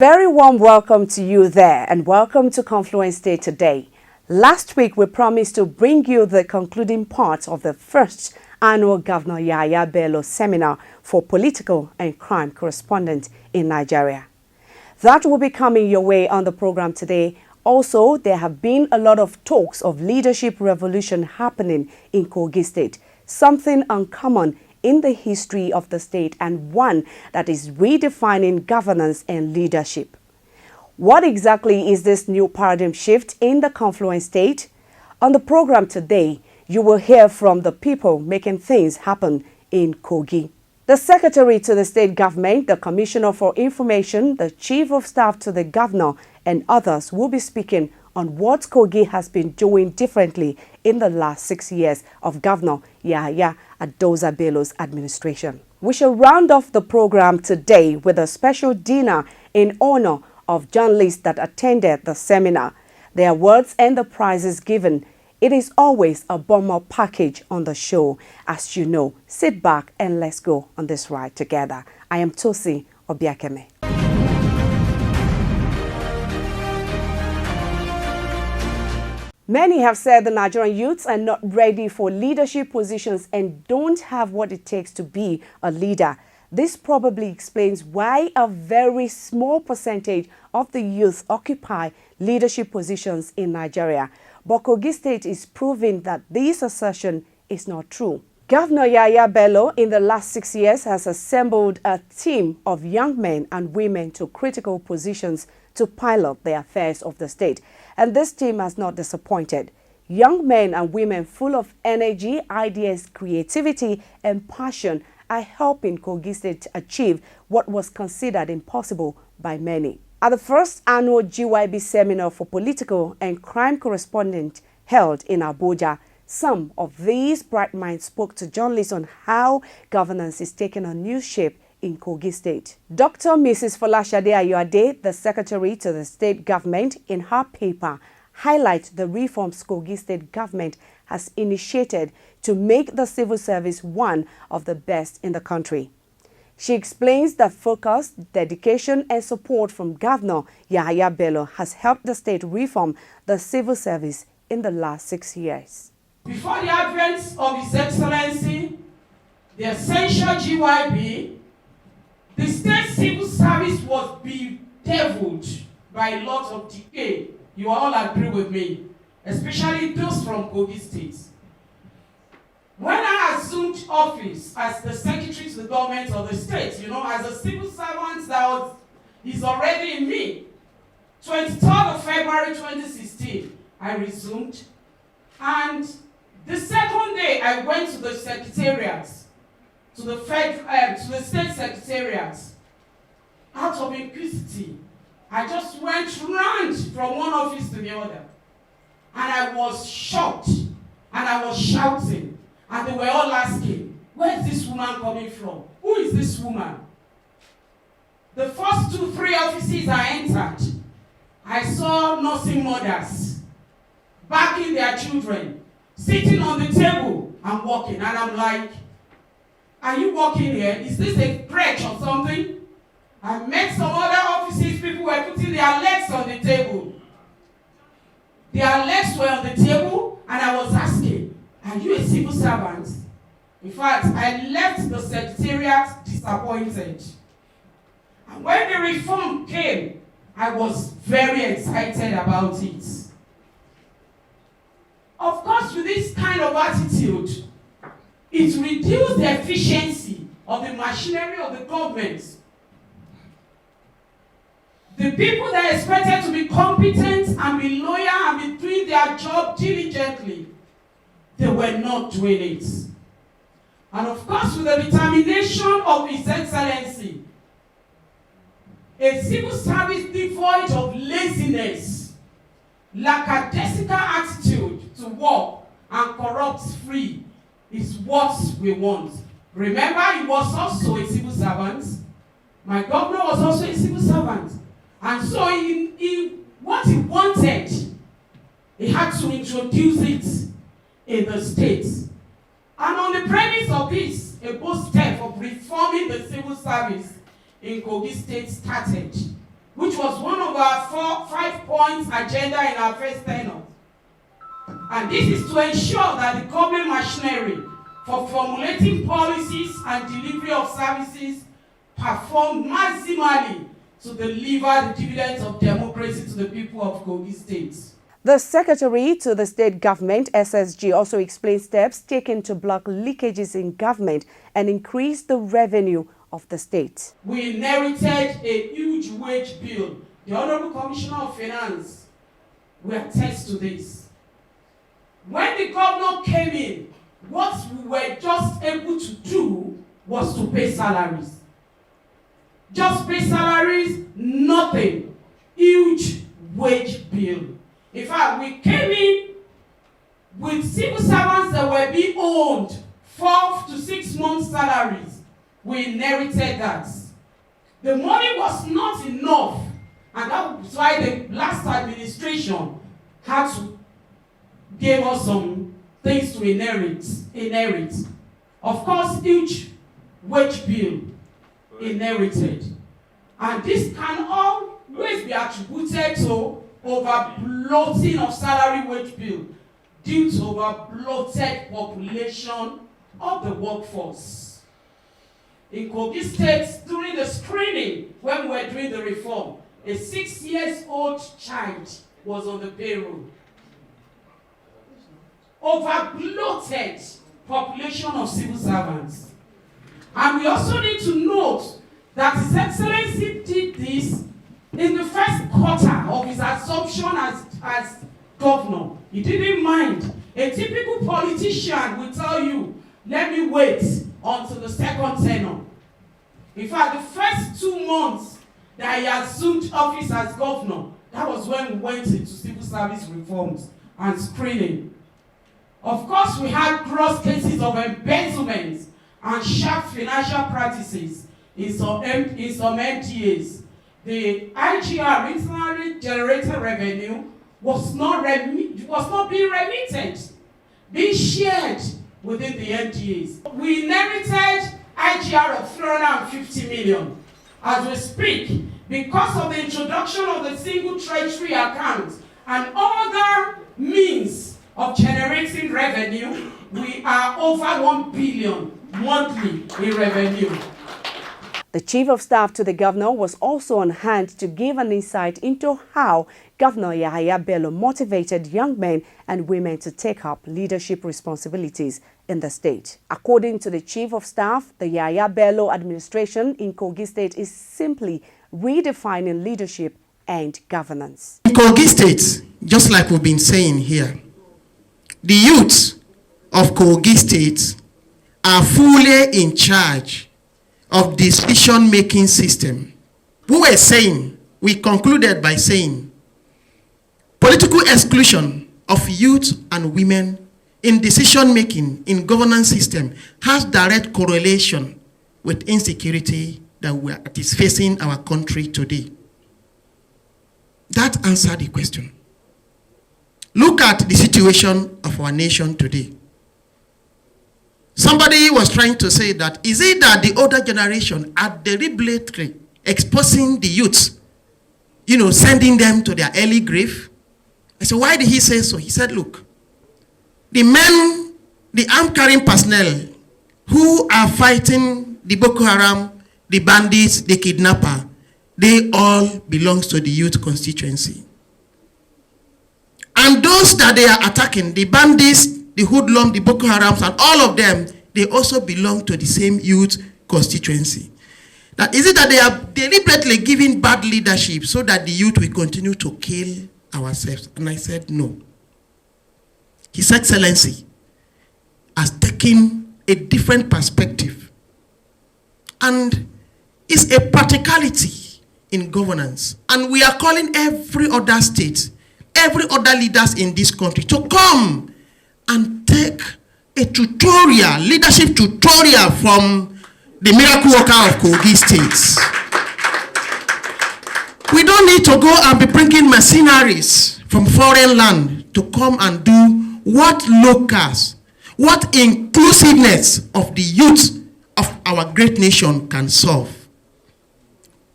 Very warm welcome to you there and welcome to Confluence Day today. Last week we promised to bring you the concluding part of the first annual Governor Yahaya Bello seminar for political and crime correspondents in Nigeria. That will be coming your way on the program today. Also, there have been a lot of talks of leadership revolution happening in Kogi State, something uncommon in the history of the state and one that is redefining governance and leadership. What exactly is this new paradigm shift in the Confluence State? On the program today, you will hear from the people making things happen in Kogi. The Secretary to the State Government, the Commissioner for Information, the Chief of Staff to the Governor, and others will be speaking on what Kogi has been doing differently in the last 6 years of Governor Yahaya Bello's administration. We shall round off the program today with a special dinner in honor of journalists that attended the seminar. Their awards and the prizes given. It is always a bomber package on the show. As you know, sit back and let's go on this ride together. I am Tosi Obiakeme. Many have said the Nigerian youths are not ready for leadership positions and don't have what it takes to be a leader. This probably explains why a very small percentage of the youth occupy leadership positions in Nigeria. But Kogi State is proving that this assertion is not true. Governor Yahaya Bello in the last 6 years has assembled a team of young men and women to critical positions to pilot the affairs of the state. And this team has not disappointed. Young men and women full of energy, ideas, creativity, and passion are helping Kogi State achieve what was considered impossible by many. At the first annual GYB seminar for political and crime correspondents held in Abuja, some of these bright minds spoke to journalists on how governance is taking a new shape in Kogi State. Dr. Mrs. Folashade Ayoade, the Secretary to the State Government, in her paper, highlights the reforms Kogi State Government has initiated to make the civil service one of the best in the country. She explains that focus, dedication, and support from Governor Yahaya Bello has helped the state reform the civil service in the last 6 years. Before the advent of His Excellency, the essential GYB, the state civil service was bedeviled by a lot of decay. You all agree with me, especially those from Kogi State. When I assumed office as the secretary to the government of the state, as a civil servant is already in me, 23rd of February 2016, I resumed. And the second day, I went to the secretariat, to the state secretariat. Out of inquisitivity, I just went round from one office to the other. And I was shocked, and I was shouting, and they were all asking, where is this woman coming from? Who is this woman? The first 2-3 offices I entered, I saw nursing mothers backing their children, sitting on the table and walking. And I'm like, are you walking here? Is this a crèche or something? I met some other offices, people were putting their legs on the table. Their legs were on the table, and I was asking, are you a civil servant? In fact, I left the secretariat disappointed. And when the reform came, I was very excited about it. Of course, with this kind of attitude, it reduced the efficiency of the machinery of the government. The people that are expected to be competent and be loyal and be doing their job diligently, they were not doing it. And of course, with the determination of His Excellency, a civil service devoid of laziness, lackadaisical attitude to work, and corrupt-free is what we want. Remember, he was also a civil servant. My governor was also a civil servant. And so what he wanted, he had to introduce it in the state. And on the premise of this, a bold step of reforming the civil service in Kogi State started which was one of our 5 points agenda in our first tenure. And this is to ensure that the government machinery for formulating policies and delivery of services perform maximally to deliver the dividends of democracy to the people of Kogi State. The Secretary to the State Government, SSG, also explained steps taken to block leakages in government and increase the revenue of the state. We inherited a huge wage bill. The Honorable Commissioner of Finance will attest to this. When the governor came in, what we were just able to do was to pay salaries. Just pay salaries, nothing. Huge wage bill. In fact, we came in with civil servants that were being owed 4 to 6 months' salaries. We inherited that. The money was not enough, and that was why the last administration had to give us some things to inherit. Of course, huge wage bill inherited. And this can always be attributed to over-bloating of salary wage bill due to over-bloated population of the workforce. In Kogi State, during the screening, when we were doing the reform, a 6-year-old child was on the payroll. Over-bloated population of civil servants. And we also need to note that His Excellency did this in the first quarter of his assumption as governor. He didn't mind. A typical politician will tell you, let me wait until the second tenure. In fact, the first 2 months that he assumed office as governor, that was when we went into civil service reforms and screening. Of course, we had gross cases of embezzlement and sharp financial practices in some MTAs. The IGR, internally generated revenue, was not being remitted, being shared within the MTAs. We inherited IGR of 350 million. As we speak, because of the introduction of the single treasury account and other means of generating revenue, we are over 1 billion monthly in revenue. The Chief of Staff to the Governor was also on hand to give an insight into how Governor Yahaya Bello motivated young men and women to take up leadership responsibilities in the state. According to the Chief of Staff, the Yahaya Bello administration in Kogi State is simply redefining leadership and governance. In Kogi State, just like we've been saying here, the youth of Kogi State are fully in charge of decision-making system. We concluded by saying, political exclusion of youth and women in decision-making in governance system has direct correlation with insecurity that is facing our country today. That answered the question. Look at the situation of our nation today. Somebody was trying to say that, is it that the older generation are deliberately exposing the youth, sending them to their early grave? I said, why did he say so? He said, look, the men, the arm-carrying personnel who are fighting the Boko Haram, the bandits, the kidnapper, they all belong to the youth constituency. And those that they are attacking, the bandits, the hoodlum, the Boko Harams, and all of them, they also belong to the same youth constituency. Now, is it that they are deliberately giving bad leadership so that the youth will continue to kill ourselves? And I said, no. His Excellency has taken a different perspective. And it's a practicality in governance. And we are calling every other state, every other leaders in this country to come and take a tutorial, leadership tutorial from the miracle worker of Kogi State. We don't need to go and be bringing mercenaries from foreign land to come and do what locals, what inclusiveness of the youth of our great nation can solve.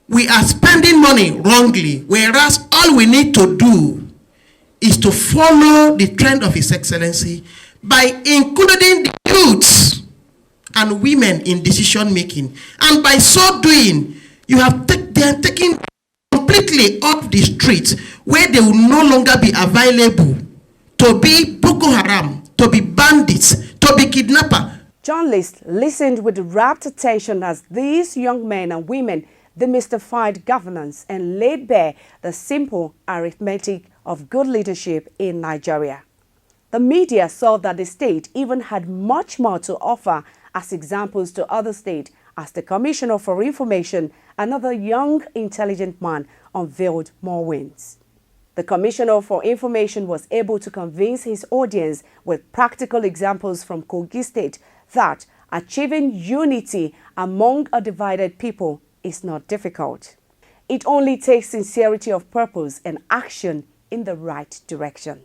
we are spending money wrongly, whereas all we need to do is to follow the trend of His Excellency by including the youths and women in decision making. And by so doing, you have taken completely off the streets, where they will no longer be available to be Boko Haram, to be bandits, to be kidnappers. Journalists listened with rapt attention as these young men and women demystified governance and laid bare the simple arithmetic of good leadership in Nigeria. The media saw that the state even had much more to offer as examples to other states, as the Commissioner for Information, another young, intelligent man, unveiled more wins. The Commissioner for Information was able to convince his audience with practical examples from Kogi State that achieving unity among a divided people is not difficult. It only takes sincerity of purpose and action in the right direction.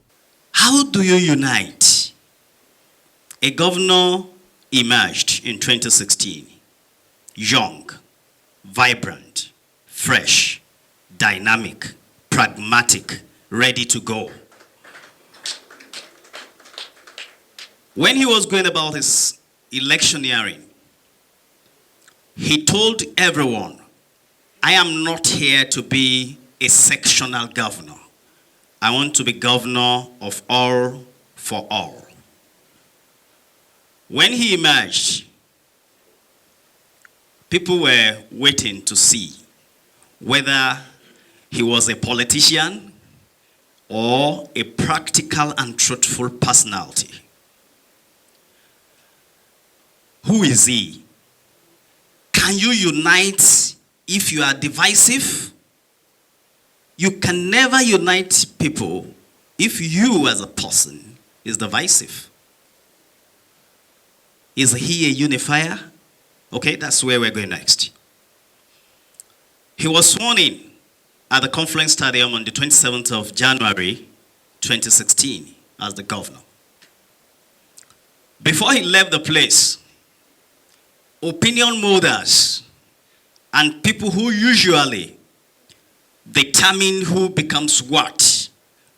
How do you unite? A governor emerged in 2016, young, vibrant, fresh, dynamic, pragmatic, ready to go. When he was going about his electioneering, he told everyone, I am not here to be a sectional governor. I want to be governor of all for all. When he emerged, people were waiting to see whether he was a politician or a practical and truthful personality. Who is he? Can you unite if you are divisive? You can never unite people if you as a person is divisive. Is he a unifier? Okay, that's where we're going next. He was sworn in at the Conference Stadium on the 27th of January 2016 as the governor. Before he left the place, opinion molders and people who usually determine who becomes what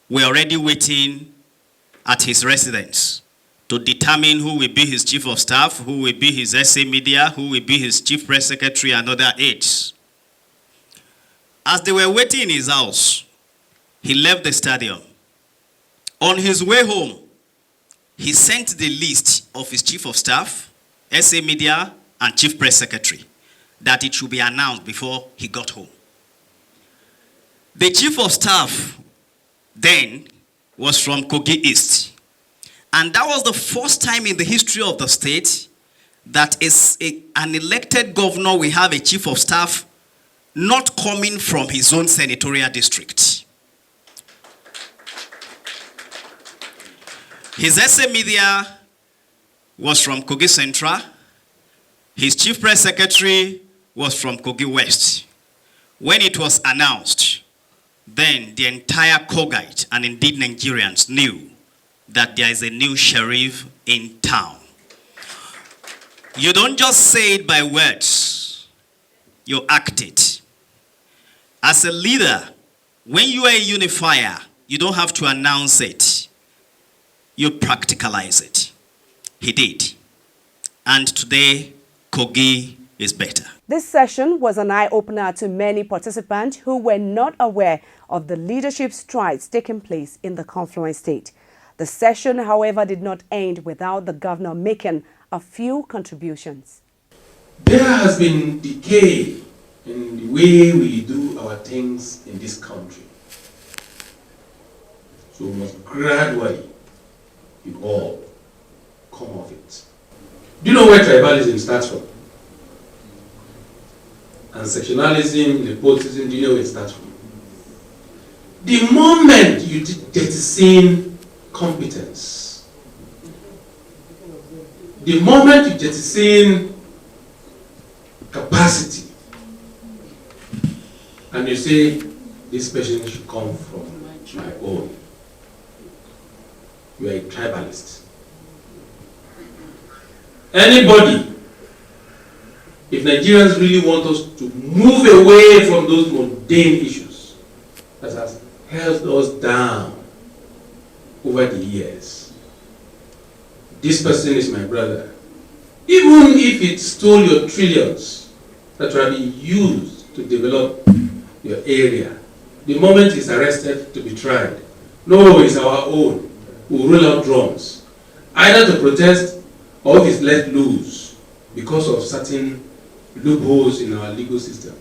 were already waiting at his residence to determine who will be his chief of staff, who will be his SA media, who will be his chief press secretary and other aides. As they were waiting in his house, he left the stadium. On his way home, he sent the list of his chief of staff, SA media, and chief press secretary, that it should be announced before he got home. The chief of staff then was from Kogi East. And that was the first time in the history of the state that an elected governor will have a chief of staff not coming from his own senatorial district. His SA media was from Kogi Central. His chief press secretary was from Kogi West. When it was announced, then the entire Kogite and indeed Nigerians knew that there is a new sheriff in town. You don't just say it by words, you act it. As a leader, when you are a unifier, you don't have to announce it. You practicalize it. He did. And today, Kogi is better. This session was an eye-opener to many participants who were not aware of the leadership strides taking place in the Confluence State. The session, however, did not end without the governor making a few contributions. There has been decay in the way we do our things in this country. So we must gradually, we all come off it. Do you know where tribalism starts from? And sectionalism, nepotism, do you know where it starts from? The moment you jettison competence, the moment you jettison capacity, and you say this person should come from my own, you are a tribalist. Anybody if Nigerians really want us to move away from those mundane issues that has held us down over the years. This person is my brother. Even if it stole your trillions that will be used to develop your area, the moment he's arrested to be tried, no, it's our own. We'll roll out drums, either to protest or if it's let loose because of certain loopholes in our legal system.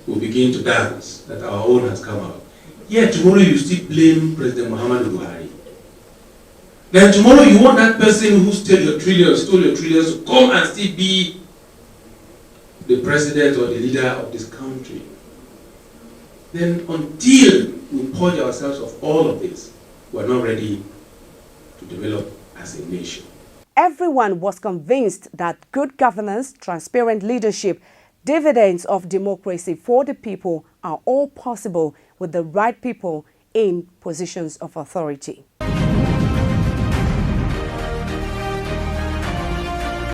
We'll begin to dance that our own has come out. Yet tomorrow you still blame President Muhammadu Buhari. Then tomorrow you want that person who stole your trillions to come and still be the president or the leader of this country. Then until we purge ourselves of all of this, we're not ready to develop as a nation. Everyone was convinced that good governance, transparent leadership, dividends of democracy for the people are all possible with the right people in positions of authority.